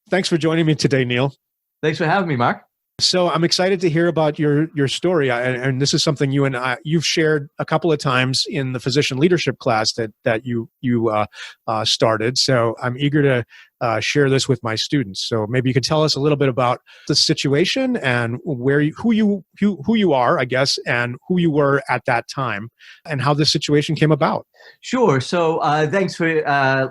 Thanks for joining me today, Neil. Thanks for having me, Mark. So I'm excited to hear about your story, and this is something you've shared a couple of times in the physician leadership class that you started. So I'm eager to share this with my students. So maybe you could tell us a little bit about the situation and who you are, I guess, and who you were at that time, and how this situation came about. Sure. So thanks for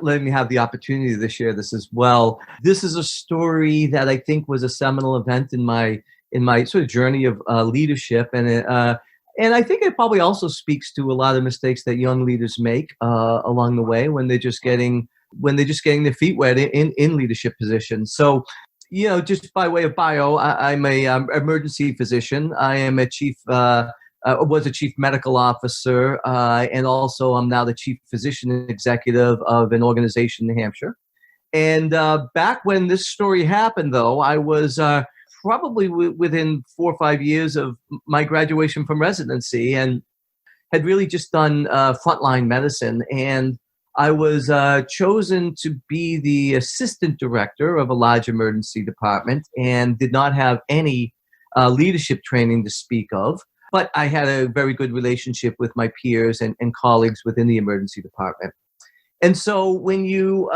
letting me have the opportunity to share this as well. This is a story that I think was a seminal event in my sort of journey of leadership, and I think it probably also speaks to a lot of mistakes that young leaders make along the way when they're just getting their feet wet in leadership positions. So, just by way of bio, I'm a emergency physician. I am was a chief medical officer, and also I'm now the chief physician executive of an organization in New Hampshire. And back when this story happened, though, I was probably within 4 or 5 years of my graduation from residency, and had really just done frontline medicine. And I was chosen to be the assistant director of a large emergency department, and did not have any leadership training to speak of. But I had a very good relationship with my peers and colleagues within the emergency department. And so when you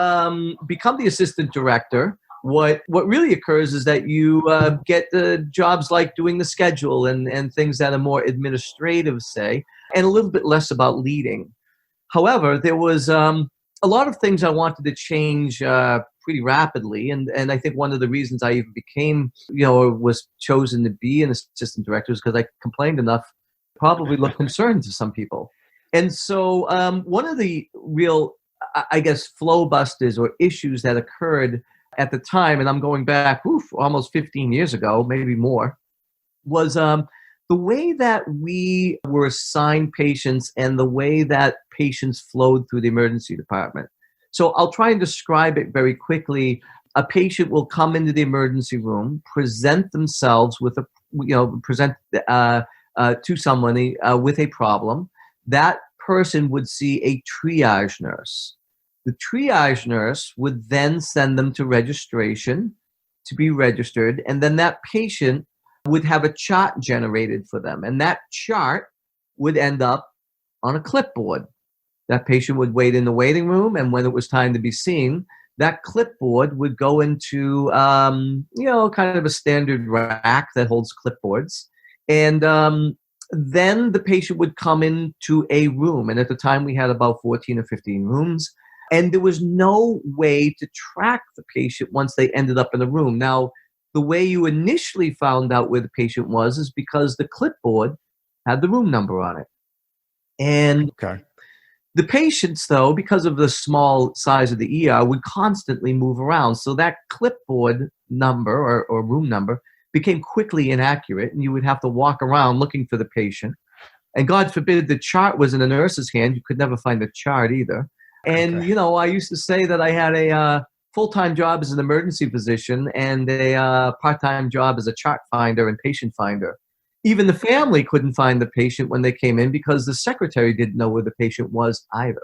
become the assistant director, what really occurs is that you get the jobs like doing the schedule and things that are more administrative, say, and a little bit less about leading. However, there was a lot of things I wanted to change pretty rapidly. And I think one of the reasons I even became, or was chosen to be an assistant director is because I complained enough, probably looked concerned to some people. And so one of the real, I guess, flow busters or issues that occurred at the time, and I'm going back almost 15 years ago, maybe more, was the way that we were assigned patients and the way that patients flowed through the emergency department. So I'll try and describe it very quickly. A patient will come into the emergency room, present themselves with to somebody with a problem. That person would see a triage nurse. The triage nurse would then send them to registration to be registered, and then that patient would have a chart generated for them, and that chart would end up on a clipboard. That patient would wait in the waiting room, and when it was time to be seen, that clipboard would go into, kind of a standard rack that holds clipboards. And then the patient would come into a room. And at the time, we had about 14 or 15 rooms. And there was no way to track the patient once they ended up in the room. Now, the way you initially found out where the patient was is because the clipboard had the room number on it. And okay. The patients, though, because of the small size of the ER, would constantly move around. So that clipboard number or room number became quickly inaccurate, and you would have to walk around looking for the patient. And God forbid the chart was in a nurse's hand. You could never find the chart either. And, Okay. I used to say that I had a full-time job as an emergency physician and a part-time job as a chart finder and patient finder. Even the family couldn't find the patient when they came in because the secretary didn't know where the patient was either.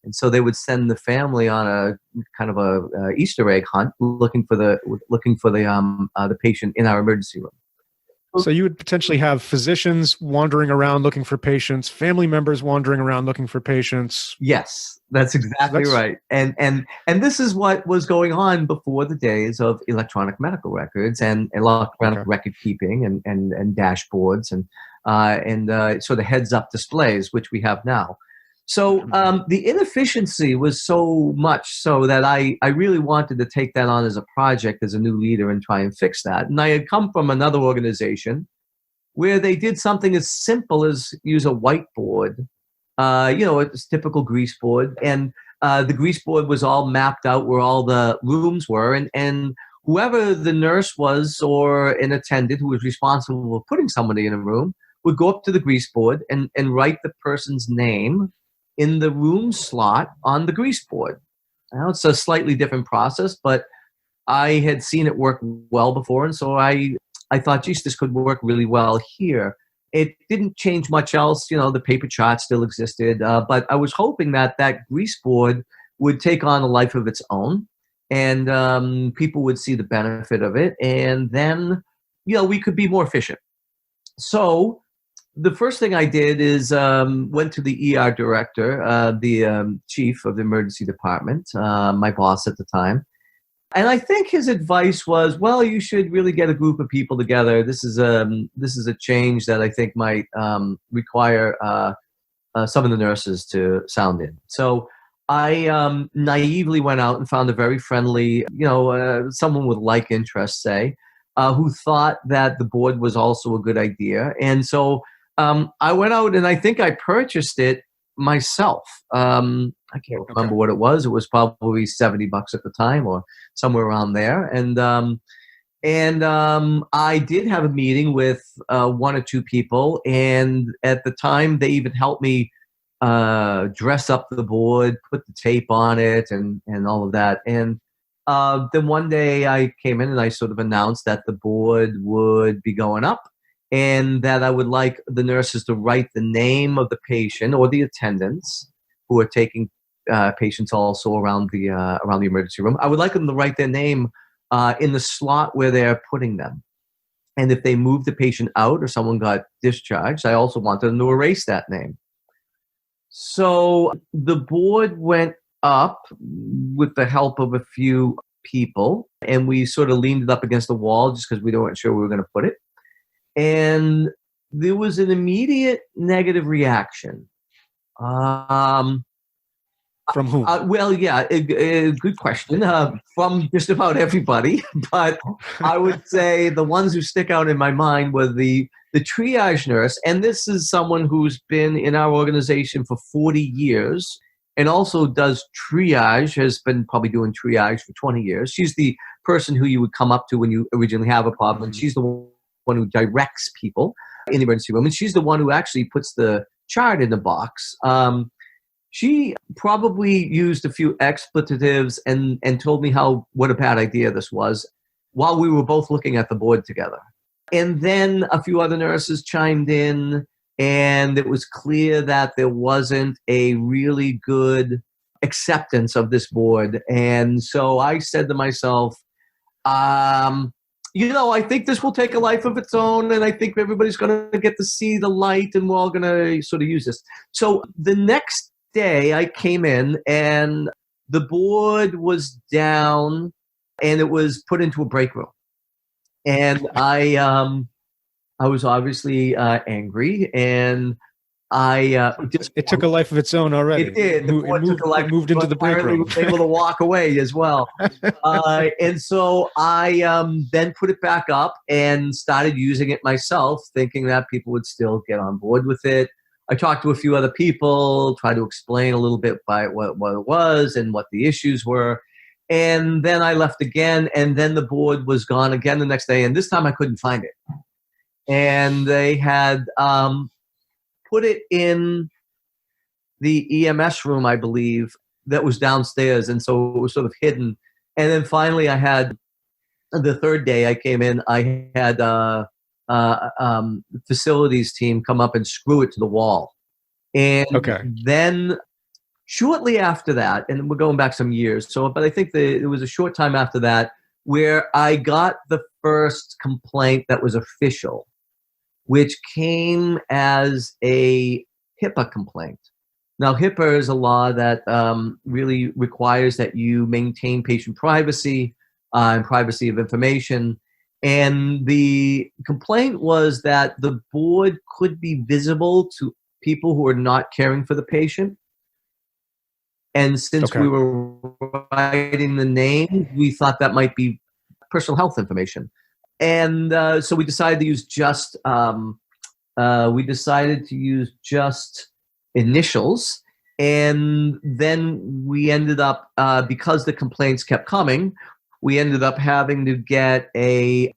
And so they would send the family on a kind of a Easter egg hunt looking for the patient in our emergency room. So you would potentially have physicians wandering around looking for patients, family members wandering around looking for patients. Yes, that's exactly right. And this is what was going on before the days of electronic medical records and electronic record keeping and dashboards and sort of heads-up displays, which we have now. So the inefficiency was so much so that I really wanted to take that on as a project as a new leader and try and fix that. And I had come from another organization where they did something as simple as use a whiteboard, it's typical grease board. And the grease board was all mapped out where all the rooms were. And whoever the nurse was or an attendant who was responsible for putting somebody in a room would go up to the grease board and write the person's name in the room slot on the grease board. Now, it's a slightly different process, but I had seen it work well before, and so I thought, geez, this could work really well here. It didn't change much else. The paper chart still existed, but I was hoping that grease board would take on a life of its own, and people would see the benefit of it, and then we could be more efficient. So the first thing I did is went to the ER director, the chief of the emergency department, my boss at the time. And I think his advice was, well, you should really get a group of people together. This is a change that I think might require some of the nurses to sound in. So I naively went out and found a very friendly, someone with like interests, say, who thought that the board was also a good idea. And so I went out and I think I purchased it myself. I can't remember what it was. It was probably $70 at the time or somewhere around there. And I did have a meeting with one or two people. And at the time, they even helped me dress up the board, put the tape on it, and all of that. And then one day I came in and I sort of announced that the board would be going up, and that I would like the nurses to write the name of the patient or the attendants who are taking patients also around the emergency room. I would like them to write their name in the slot where they're putting them. And if they moved the patient out or someone got discharged, I also wanted them to erase that name. So the board went up with the help of a few people, and we sort of leaned it up against the wall just because we weren't sure where we were going to put it. And there was an immediate negative reaction. From whom? Well, yeah, good question. From just about everybody. But I would say the ones who stick out in my mind were the triage nurse. And this is someone who's been in our organization for 40 years and also does triage, has been probably doing triage for 20 years. She's the person who you would come up to when you originally have a problem. And she's the one who directs people in the emergency room. And she's the one who actually puts the chart in the box. She probably used a few expletives and told me what a bad idea this was while we were both looking at the board together. And then a few other nurses chimed in, and it was clear that there wasn't a really good acceptance of this board. And so I said to myself, I think this will take a life of its own, and I think everybody's going to get to see the light, and we're all going to sort of use this. So the next day I came in, and the board was down, and it was put into a break room. And I was obviously angry, and it took a life of its own already. It did. It moved into the break room. Was able to walk away as well. And so I then put it back up and started using it myself, thinking that people would still get on board with it. I talked to a few other people, tried to explain a little bit by what it was and what the issues were. And then I left again, and then the board was gone again the next day, and this time I couldn't find it. And they had put it in the EMS room, I believe, that was downstairs, and so it was sort of hidden. And then finally I had, the third day I came in, I had facilities team come up and screw it to the wall. And then shortly after that, and we're going back some years, but I think it was a short time after that where I got the first complaint that was official, which came as a HIPAA complaint. Now, HIPAA is a law that really requires that you maintain patient privacy and privacy of information. And the complaint was that the board could be visible to people who are not caring for the patient. And since we were writing the name, we thought that might be personal health information. And so we decided to use just initials. And then we ended up, because the complaints kept coming, we ended up having to get a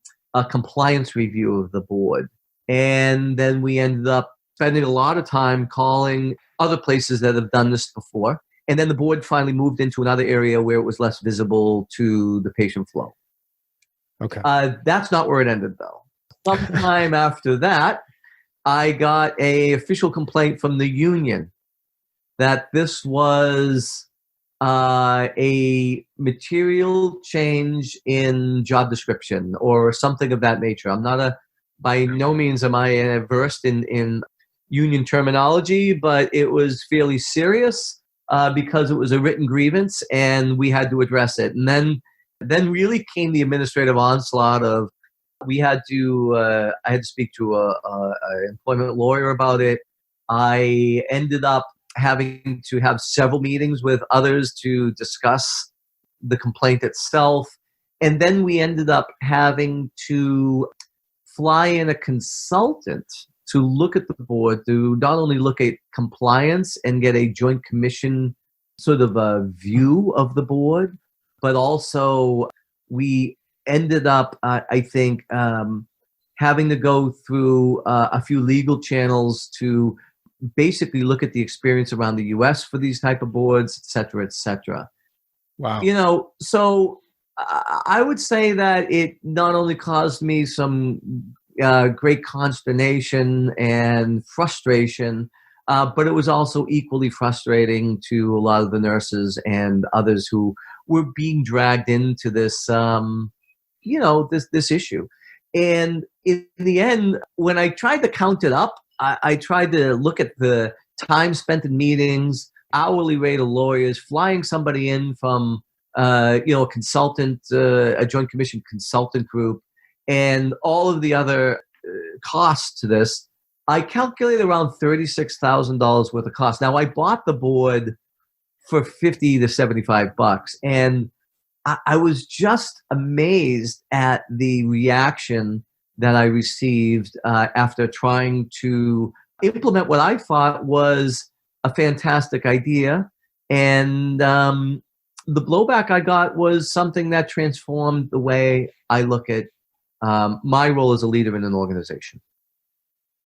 compliance review of the board. And then we ended up spending a lot of time calling other places that have done this before. And then the board finally moved into another area where it was less visible to the patient flow. Okay. That's not where it ended, though. Sometime after that, I got an official complaint from the union that this was a material change in job description or something of that nature. I'm not by no means am I versed in union terminology, but it was fairly serious because it was a written grievance and we had to address it. And then really came the administrative onslaught of I had to speak to a employment lawyer about it. I ended up having to have several meetings with others to discuss the complaint itself. And then we ended up having to fly in a consultant to look at the board, to not only look at compliance and get a joint commission sort of a view of the board, but also we ended up, I think, having to go through a few legal channels to basically look at the experience around the U.S. for these type of boards, et cetera, et cetera. Wow. So I would say that it not only caused me some great consternation and frustration, but it was also equally frustrating to a lot of the nurses and others who were being dragged into this, this issue. And in the end, when I tried to count it up, I tried to look at the time spent in meetings, hourly rate of lawyers, flying somebody in from, a consultant, a joint commission consultant group, and all of the other costs to this. I calculated around $36,000 worth of cost. Now, I bought the board for $50 to $75, and I was just amazed at the reaction that I received after trying to implement what I thought was a fantastic idea. And the blowback I got was something that transformed the way I look at my role as a leader in an organization.